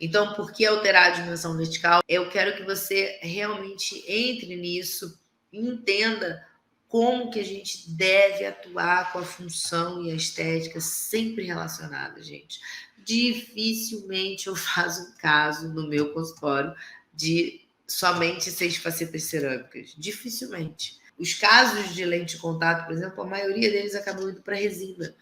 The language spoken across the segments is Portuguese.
Então, por que alterar a dimensão vertical? Eu quero que você realmente entre nisso e entenda como que a gente deve atuar com a função e a estética sempre relacionadas, gente. Dificilmente eu faço um caso no meu consultório de somente 6 facetas cerâmicas. Dificilmente. Os casos de lente de contato, por exemplo, a maioria deles acabam indo para resina.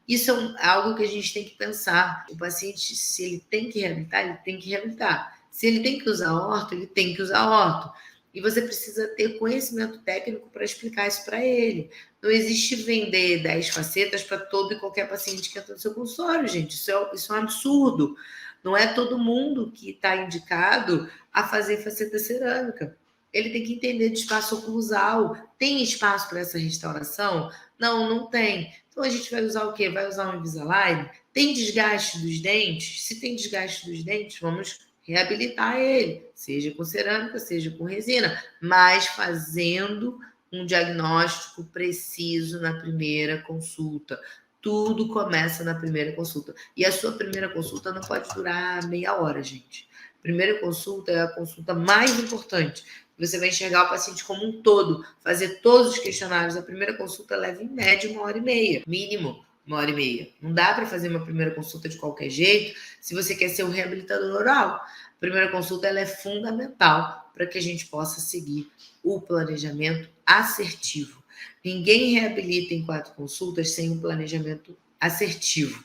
Isso é algo que a gente tem que pensar. O paciente, se ele tem que reabilitar, ele tem que reabilitar. Se ele tem que usar orto, ele tem que usar orto. E você precisa ter conhecimento técnico para explicar isso para ele. Não existe vender 10 facetas para todo e qualquer paciente que entra no seu consultório, gente. Isso é um absurdo. Não é todo mundo que está indicado a fazer faceta cerâmica. Ele tem que entender de espaço oclusal. Tem espaço para essa restauração? Não, não tem. Então a gente vai usar o quê? Vai usar um Invisalign? Tem desgaste dos dentes? Se tem desgaste dos dentes, vamos reabilitar ele, seja com cerâmica, seja com resina, mas fazendo um diagnóstico preciso na primeira consulta. Tudo começa na primeira consulta. E a sua primeira consulta não pode durar meia hora, gente. Primeira consulta é a consulta mais importante. Você vai enxergar o paciente como um todo, fazer todos os questionários. A primeira consulta leva em média 1h30, mínimo 1h30. Não dá para fazer uma primeira consulta de qualquer jeito se você quer ser um reabilitador oral. A primeira consulta ela é fundamental para que a gente possa seguir o planejamento assertivo. Ninguém reabilita em 4 consultas sem um planejamento assertivo.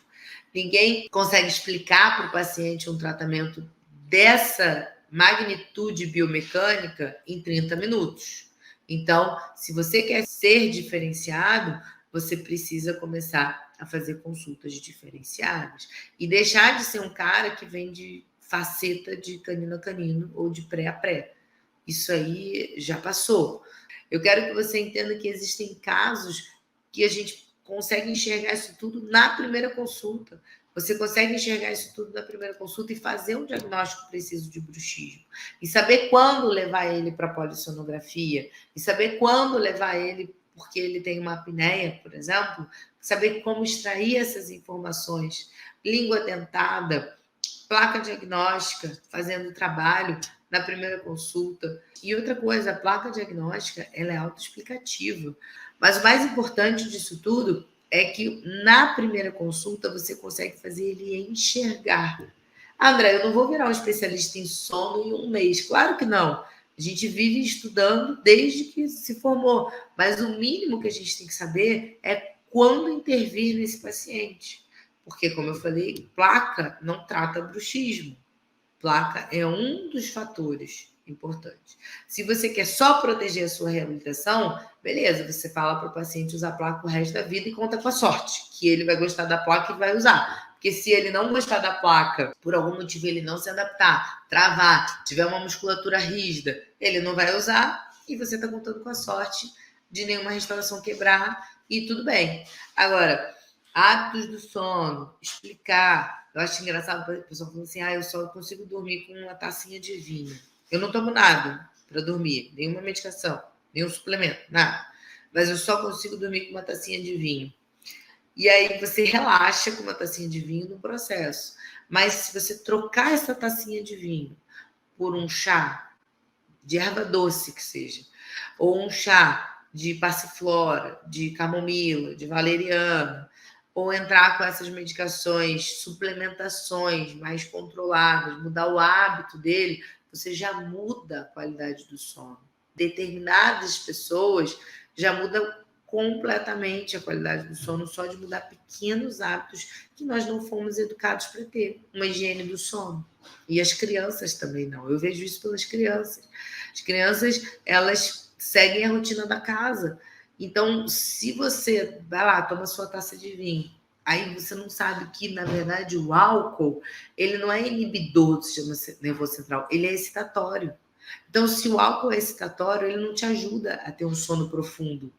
Ninguém consegue explicar para o paciente um tratamento dessa magnitude biomecânica em 30 minutos. Então, se você quer ser diferenciado, você precisa começar a fazer consultas diferenciadas e deixar de ser um cara que vem de faceta de canino a canino ou de pré a pré. Isso aí já passou. Eu quero que você entenda que existem casos que a gente consegue enxergar isso tudo na primeira consulta. Você consegue enxergar isso tudo na primeira consulta e fazer um diagnóstico preciso de bruxismo. E saber quando levar ele para a polissonografia. E saber quando levar ele porque ele tem uma apneia, por exemplo. Saber como extrair essas informações. Língua dentada, placa diagnóstica, fazendo trabalho na primeira consulta. E outra coisa, a placa diagnóstica ela é autoexplicativa. Mas o mais importante disso tudo é que na primeira consulta você consegue fazer ele enxergar. André, eu não vou virar um especialista em sono em um mês. Claro que não. A gente vive estudando desde que se formou. Mas o mínimo que a gente tem que saber é quando intervir nesse paciente. Porque, como eu falei, placa não trata bruxismo. Placa é um dos fatores importantes. Se você quer só proteger a sua reabilitação, beleza, você fala para o paciente usar placa o resto da vida e conta com a sorte, que ele vai gostar da placa e vai usar. Porque se ele não gostar da placa, por algum motivo ele não se adaptar, travar, tiver uma musculatura rígida, ele não vai usar e você está contando com a sorte de nenhuma restauração quebrar e tudo bem. Agora, hábitos do sono, explicar. Eu acho engraçado, a pessoa falando assim, eu só consigo dormir com uma tacinha de vinho. Eu não tomo nada para dormir, nenhuma medicação, nenhum suplemento, nada. Mas eu só consigo dormir com uma tacinha de vinho. E aí você relaxa com uma tacinha de vinho no processo. Mas se você trocar essa tacinha de vinho por um chá de erva doce que seja, ou um chá de passiflora, de camomila, de valeriana, ou entrar com essas medicações, suplementações mais controladas, mudar o hábito dele, você já muda a qualidade do sono. Determinadas pessoas já mudam completamente a qualidade do sono só de mudar pequenos hábitos que nós não fomos educados para ter, uma higiene do sono. E as crianças também não. Eu vejo isso pelas crianças. As crianças, elas seguem a rotina da casa. Então, se você vai lá, toma sua taça de vinho, aí você não sabe que, na verdade, o álcool, ele não é inibidor do sistema nervoso central, ele é excitatório. Então, se o álcool é excitatório, ele não te ajuda a ter um sono profundo.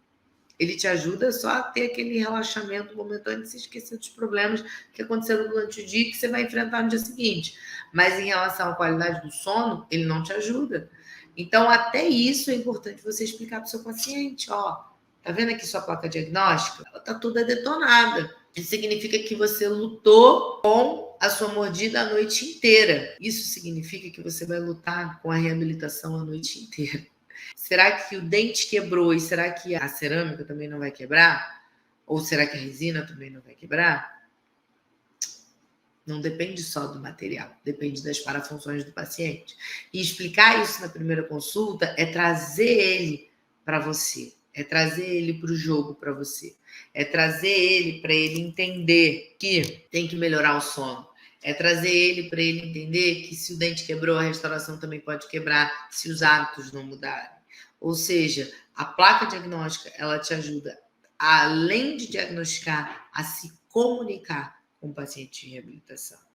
Ele te ajuda só a ter aquele relaxamento momentâneo de se esquecer dos problemas que aconteceram durante o dia e que você vai enfrentar no dia seguinte. Mas em relação à qualidade do sono, ele não te ajuda. Então, até isso é importante você explicar para o seu paciente. Tá vendo aqui sua placa diagnóstica? Ela tá toda detonada. Isso significa que você lutou com a sua mordida a noite inteira. Isso significa que você vai lutar com a reabilitação a noite inteira. Será que o dente quebrou e será que a cerâmica também não vai quebrar? Ou será que a resina também não vai quebrar? Não depende só do material, depende das parafunções do paciente. E explicar isso na primeira consulta é trazer ele para você, é trazer ele para o jogo para você, é trazer ele para ele entender que tem que melhorar o sono, é trazer ele para ele entender que se o dente quebrou, a restauração também pode quebrar se os hábitos não mudarem. Ou seja, a placa diagnóstica, ela te ajuda, além de diagnosticar, a se comunicar com o paciente de reabilitação.